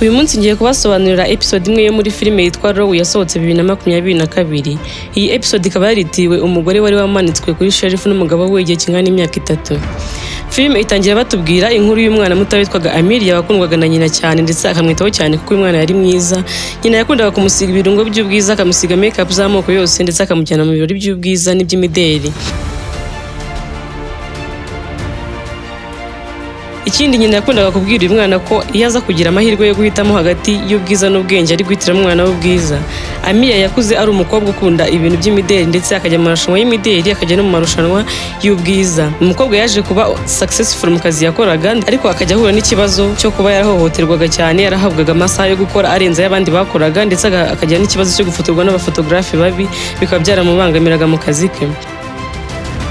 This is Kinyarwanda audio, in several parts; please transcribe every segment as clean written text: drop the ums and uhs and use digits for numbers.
Uyu munsi ngiye kubasobanurira episode imwe yo muri filime yitwa Row yasohotse 2022. Iyi episode ikaba yaritiwe umugore wari wamanitswe kuri shelf n'umugabo we igihe kingana n'imyaka 3. Filime itangira batubwira inkuru y'umwana muto witwaga Amelia wakundwaga na nyina cyane ndetse akamwitaho cyane kuko uyu mwana yari mwiza. Nyina yakundaga kumusiga ibirungo by'ubwiza, akamusiga makeup z'amoko yose ndetse akamujyana mu birori by'ubwiza n'iby'imideli. Ikindi nyina yakundaga kubwira uyu mwana ko iyo aza kugira amahirwe yo guhitamo hagati y'ubwiza n'ubwenge ari guhitiramo umwana w'ubwiza. Amelia yakuze ari umukobwa ukunda ibintu by'imideli ndetse akajya mu marushanwa y'imideli, akajya no mu marushanwa y'ubwiza. Umukobwa yaje kuba successful mu kazi yakoraga, ariko akajya ahura n'ikibazo cyo kuba yarahohoterwaga cyane, yarahabwaga amasaha yo gukora arenze y'abandi bakoraga ndetse akagira n'ikibazo cyo gufotorwa n'abafotografi babi, bikaba byaramubangamiraga mu kazi ke.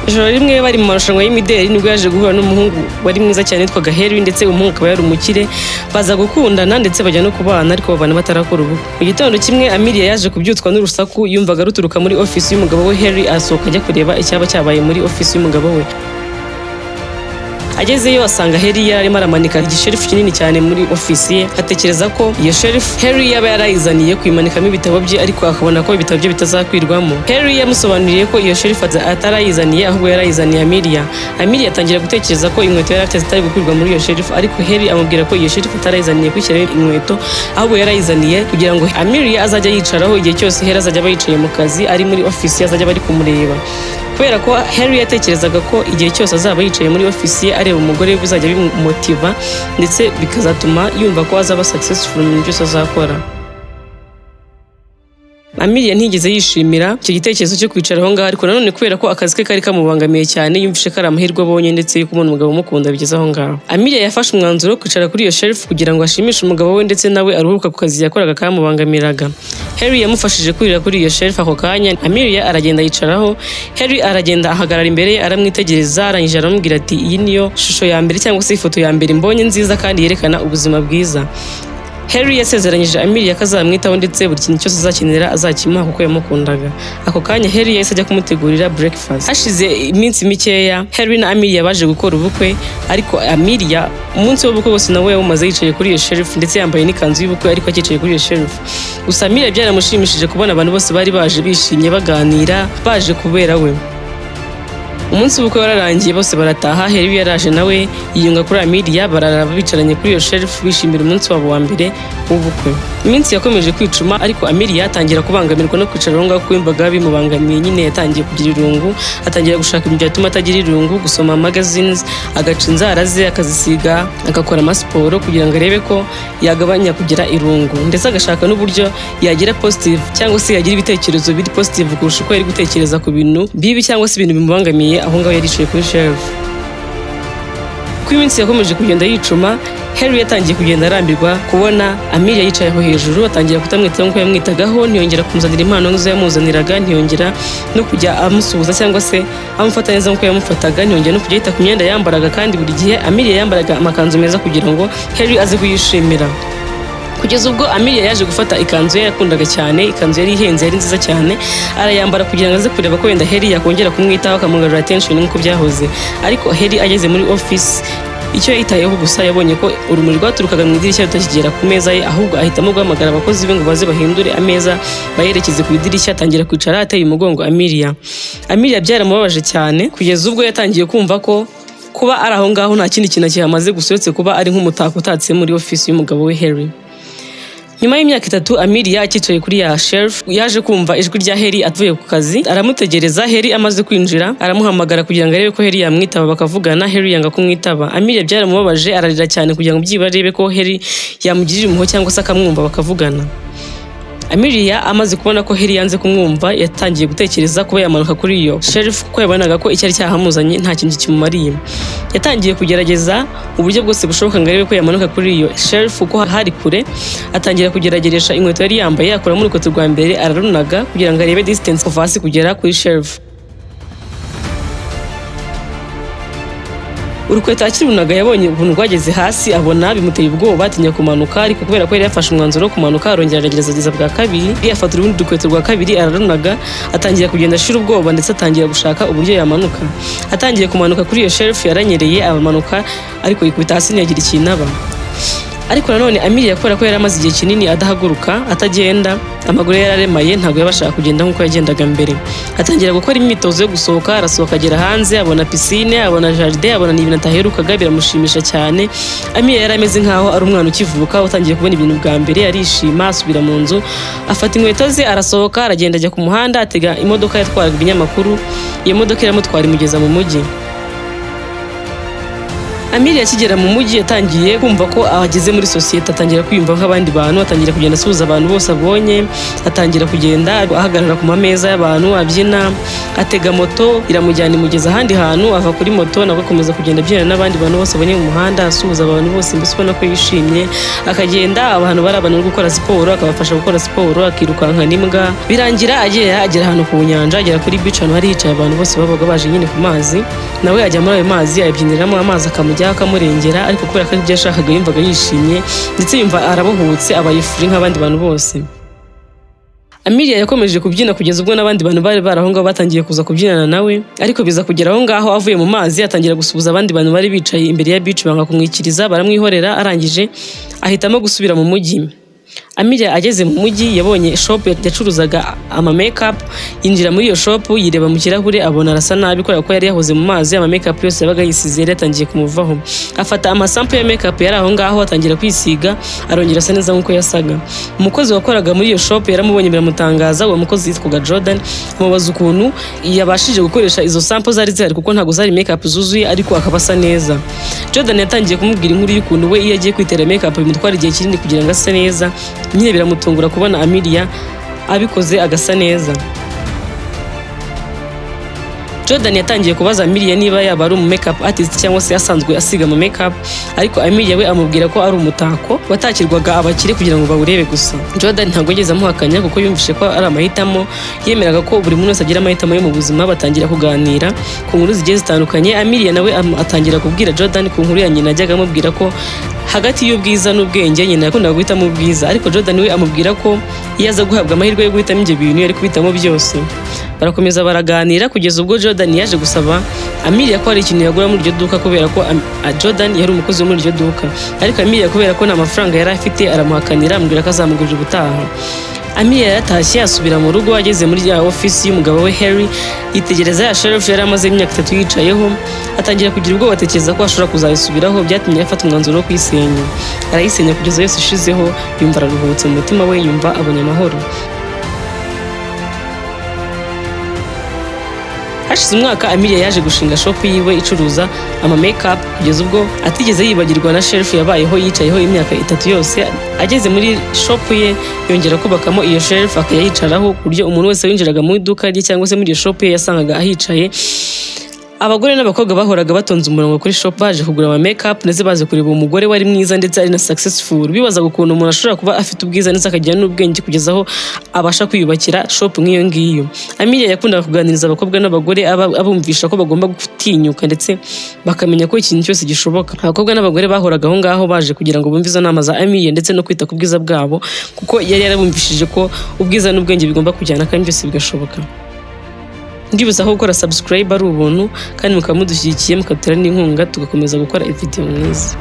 Ijoro rimwe bari mu marushanwa y'imideli nibwo yaje guhura n'umuhungu wari mwiza cyane witwaga Harry ndetse umuhungu akaba yari umukire, baza gukundana ndetse bajya no kubana ariko babana batarakora ubukwe. Mu gitondo kimwe Amelia yaje kubyutswa n'urusaku yumvaga ruturuka muri office y'umugabo we Harry, asohoka ajya kureba icyaba cyabaye muri office y'umugabo we. Agezeyo asanga Harry yarimo aramanika igishelf kinini cyane muri office ye, atekereza ko iyo shelf Harry yaba yarayizaniye kuyimanikamo ibitabo bye, ariko akabona ko ibitabo bye bitazakwirwamo. Harry yamusobanuriye ko iyo shelf atarayizaniye ahubwo yarayizaniye Amelia. Amelia atangira gutekereza ko inkweto yari afite zitari gukwirwa muri iyo shelf, ariko Harry amubwira ko iyo shelf atarayizaniye kwishyiraho inkweto ahubwo yarayizaniye kugira ngo Amelia azajya yicaraho igihe cyose Harry azajya aba yicaye mu kazi ari muri office azajya bari kumureba. Kubera ko Harry yatekerezaga ko igihe cyose azaba yicaye muri office ye areba umugore we bizajya bimumotiva ndetse bikazatuma yumva ko azaba successful mu byo azakora. Amelia ntigeze yishimira icyo gitekerezo cyo kwicara aho ngaho, ariko nanone kubera ko akazi ke kari kamubangamiye cyane yumvishe ko ari amahirwe abonye ndetse yo kubona umugabo umukunda bigeze aho ngaho. Amelia yafashe umwanzuro wo kwicara kuri iyo shelf kugira ngo ashimishe umugabo we ndetse nawe aruhuka ku kazi yakoraga kamubangamiraga. Harry yamufashije kurira kuri iyo shelf ako kanya. Amelia aragenda yicaraho, Harry aragenda ahagarara imbere ye aramwitegereza, arangije aramubwira ati iyi niyo shusho ya mbere cyangwa se ifoto ya mbere mbonye nziza kandi yerekana ubuzima bwiza. Harry yasezeranyije Amelia ko azamwitaho ndetse buri kintu cyose azakenera azakimuha kuko yamukundaga. Ako kanya Harry yahise ajya kumutegurira breakfast. Hashize iminsi mikeya Harry na Amelia baje gukora ubukwe, ariko Amelia umunsi w'ubukwe wose nawe yawumaze yicaye kuri iyo shelf ndetse yambaye n'ikanzu y'ubukwe ariko akicaye kuri iyo shelf. Gusa Amelia byaramushimishije kubona abantu bose bari baje bishimye baganira baje kubera we. Umunsi w'ubukwe wararangiye bose barataha. Harry yaraje nawe yiyunga kuri Amelia, barara bicaranye kuri iyo shelf bishimira umunsi wabo wa mbere w'ubukwe. Iminsi yakomeje kwicuma, ariko Amelia atangira kubangamirwa no kwicara aho ngaho kuko yumvaga bimubangamiye. Nyine yatangiye kugira irungu, atangira gushaka ibintu byatuma atagira irungu, gusoma magazines, agaca inzara ze akazisiga, agakora amasiporo kugira ngo arebe ko yagabanya kugira irungu, ndetse agashaka n'uburyo yagira positive cyangwa se yagira ibitekerezo biri positive kurusha uko yari gutekereza ku bintu bibi cyangwa se ibintu bimubangamiye aho ngaho yaricaye kuri shelf. Uko iminsi yakomeje kugenda yicuma, Harry yatangiye kugenda arambirwa kubona Amelia yicaye aho hejuru, atangira kutamwitaho nk'uko yamwitagaho, ntiyongera kumuzanira impano nk'izo yamuzaniraga, ntiyongera no kujya amusuhuza cyangwa se amufata neza nk'uko yamufataga, ntiyongera no kujya yita ku myenda yambaraga, kandi buri gihe Amelia yambaraga amakanzu meza kugira ngo Harry aze kuyishimira. Kugeza ubwo Amelia yaje gufata ikanzu ye yakundaga cyane, ikanzu yari ihenze yari nziza cyane, arayambara kugira ngo aze kureba ko wenda Harry yakongera kumwitaho akamugarura attention nk'uko byahoze. Ariko Harry ageze muri office, icyo yitayeho gusa yabonye ko urumuri rwaturukaga mu idirishya rutakigera ku meza ye, ahubwo ahitamo guhamagara abakozi be ngo baze bahindure ameza bayerekeze ku idirishya, atangira kwicara ateye umugongo Amelia. Amelia byaramubabaje cyane kugeza ubwo yatangiye kumva ko kuba ari aho ngaho nta kindi kintu kihamaze gusa uretse kuba ari nk'umutako utatse muri office y'umugabo we Harry. Nyuma y'imyaka 3 Amelia akicaye kuri ya shelf yaje kumva ijwi rya Harry avuye ku kazi, aramutegereza. Harry amaze kwinjira aramuhamagara kugira ngo arebe ko Harry yamwitaba bakavugana. Harry yanga kumwitaba. Amelia byaramubabaje, ararira cyane kugira ngo byibare arebe ko Harry yamugirira impuhwe cyangwa se akamwumva bakavugana. Amelia amaze kubona ko Harry yanze kumwumva, yatangiye gutekereza kuba yamanuka kuri iyo shelf kuko yabonaga ko icyari cyahamuzanye nta kintu kimumariye. Yatangiye kugerageza uburyo bwose bushoboka ngo arebe ko yamanuka kuri iyo shelf kuko hari kure. Atangira kugerageresha inkweto yari yambaye, akora muri urukweto rwa mbere ararunaga kugira ngo arebe distance kuva hasi kugera kuri shelf. Urukweto akirunaga yabonye ukuntu rwageze hasi, abona bimuteye ubwoba, atinya kumanuka, ariko kubera ko yari yafashe umwanzuro wo kumanuka arongera aragerageza bwa kabiri, yafata urundi rukweto rwa kabiri ararunaga, atangira kugenda ashira ubwoba ndetse atangira gushaka uburyo yamanuka. Atangiye kumanuka kuri iyo shelf yaranyereye abamanuka, ariko yikubita hasi ntiyagira ikintu aba. ariko nanone Amelia kubera ko yari amaze igihe kinini adahaguruka atagenda, amaguru ye yararemaye, ntabwo yabashaga kugenda nk'uko yagendaga mbere. Atangira gukora imyitozo yo gusohoka, arasohoka agera hanze, abona pisine, abona jardin, abona n'ibintu ataherukaga, biramushimisha cyane. Amelia yari ameze nk'aho ari umwana ukivuka utangiye kubona ibintu bwa mbere, arishima, asubira mu nzu, afata inkweto ze, arasohoka, aragenda ajya ku muhanda, atega imodoka yatwaraga ibinyamakuru. Iyo modoka iramutwara imugeza mu mujyi. Amelia akigera mu mujyi yatangiye kumva ko ahageze muri sosiyete, atangira kwiyumva nk'abandi bantu, atangira kugenda asuhuza abantu bose abonye, atangira kugenda ahagarara ku mameza y'abantu abyina, atega moto iramujyana imugeza ahandi hantu, ava kuri moto nabwo akomeza kugenda abyinana n'abandi bantu bose abonye mu muhanda, asuhuza abantu bose, mbese ubona ko yishimye. Akagenda abantu bari abantu bari gukora siporo, akabafasha gukora siporo, akirukanka n'imbwa. Birangira agera ahantu ku nyanja, agera kuri beach ahantu hari hicaye abantu bose babaga baje nyine ku mazi, nawe ajya muri ayo mazi ayabyiniramo, amazi akamurengera, ariko kubera ko ibyo yashakaga yumvaga yishimye ndetse yumva arabohotse, abaye free nk'abandi bantu bose. Amelia yakomeje kubyina kugeza ubwo n'abandi bantu bari baraho ngaho batangiye kuza kubyinana nawe, ariko biza kugera aho ngaho avuye mu mazi atangira gusuhuza abandi bantu bari bicaye imbere ya beach, banga kumwikiriza, baramwihorera. Arangije ahitamo gusubira mu mujyi. Amelia ageze mu mujyi yabonye shop yacuruzaga ama makeup, yinjira muri iyo shop, yireba mu kirahure, abona arasa nabi kubera ko yari yahoze mu mazi, ama makeup yose yabaga yisize yari yatangiye kumuvaho. Afata amasample ya makeup yari aho ngaho, atangira kwisiga, arongera asa neza nk'uko yasaga. Umukozi wakoraga muri iyo shop yaramubonye, biramutangaza. Uwo mukozi yitwaga Jordan, amubaza ukuntu yabashije gukoresha izo sample zari zihari kuko ntago zari makeup zuzuye, ariko akaba asa neza. Jordan yatangiye kumubwira inkuru y'ukuntu we iyo agiye kwitera makeup bimutwara igihe kinini kugira ngo ase neza. Nyine biramutungura kubona Amelia abikoze agasa neza. Jordan yatangiye kubaza Amelia niba yaba ari umu makeup artist cyangwa se yasanzwe asiga mu makeup, ariko Amelia we amubwira ko ari umutako watakirwaga abakire kugira ngo bawurebe gusa. Jordan ntabwo yigeze amuhakanya kuko yumvishe ko ari amahitamo, yemeraga ko buri muntu wese agira amahitamo yo mu buzima. Batangira kuganira ku nkuru zigiye zitandukanye. Amelia nawe atangira kubwira Jordan ku nkuru ya nyina ajyaga amubwira ko hagati y'ubwiza n'ubwenge nyina yakundaga guhitamo ubwiza, ariko Jordan we amubwira ko iyo aza guhabwa amahirwe yo guhitamo ibyo bintu yari kubitamo byose. Barakomeza baraganira kugeza ubwo Jordan yaje gusaba Amelia ko hari ikintu yagura muri iryo duka, kubera ko Jordan yari umukozi wo muri iryo duka, ariko Amelia kubera ko nta mafaranga yari afite aramuhakanira, amubwira ko azamugurira ubutaha. Amelia yatashye asubira mu rugo. Ageze muri ya ofisi y'umugabo we Harry, yitegereza ya shelf yari amaze imyaka 3 yicayeho, atangira kugira ubwoba, atekereza ko ashobora kuzayisubiraho. Byatumye afata umwanzuro wo kuyisenya. Arayisenya kugeza yose ishizeho, yumva araruhutse mu mutima we, yumva abonye amahoro. Hashize umwaka Amelia yaje gushinga shop yiwe icuruza ama makeup, kugeza ubwo atigeze yibagirwa na shelf yabayeho yicayeho imyaka 3 yose. Ageze muri shop ye yongera kubakamo iyo shelf akayicaraho, kuryo umuntu wese winjiraga mu iduka rye cyangwa se muri iyo shop ye yasangaga ahicaye. Abagore n'abakobwa bahoraga batonze umurongo kuri shop baje kugura ama makeup, ndetse baje kureba umugore wari mwiza ndetse ari na successful. Bibaza ukuntu umuntu ashobora kuba afite ubwiza ndetse akagira n'ubwenge kugeza aho abasha kwiyubakira shop nk'iyo ngiyo. Amelia yakundaga kuganiriza abakobwa n'abagore abumvisha ko bagomba gutinyuka ndetse bakamenya ko ikintu cyose gishoboka. Abakobwa n'abagore bahoraga aho ngaho baje kugira ngo bumve izo nama za Amelia ndetse no kwita ku bwiza bwabo, kuko yari yarabumvishije ko ubwiza n'ubwenge bigomba kujyana kandi byose bigashoboka. Ndibuza aho gukora subscribe ari ubuntu, kandi mukamudushyigikiye mukatera n'inkunga tugakomeza gukora video mwiza.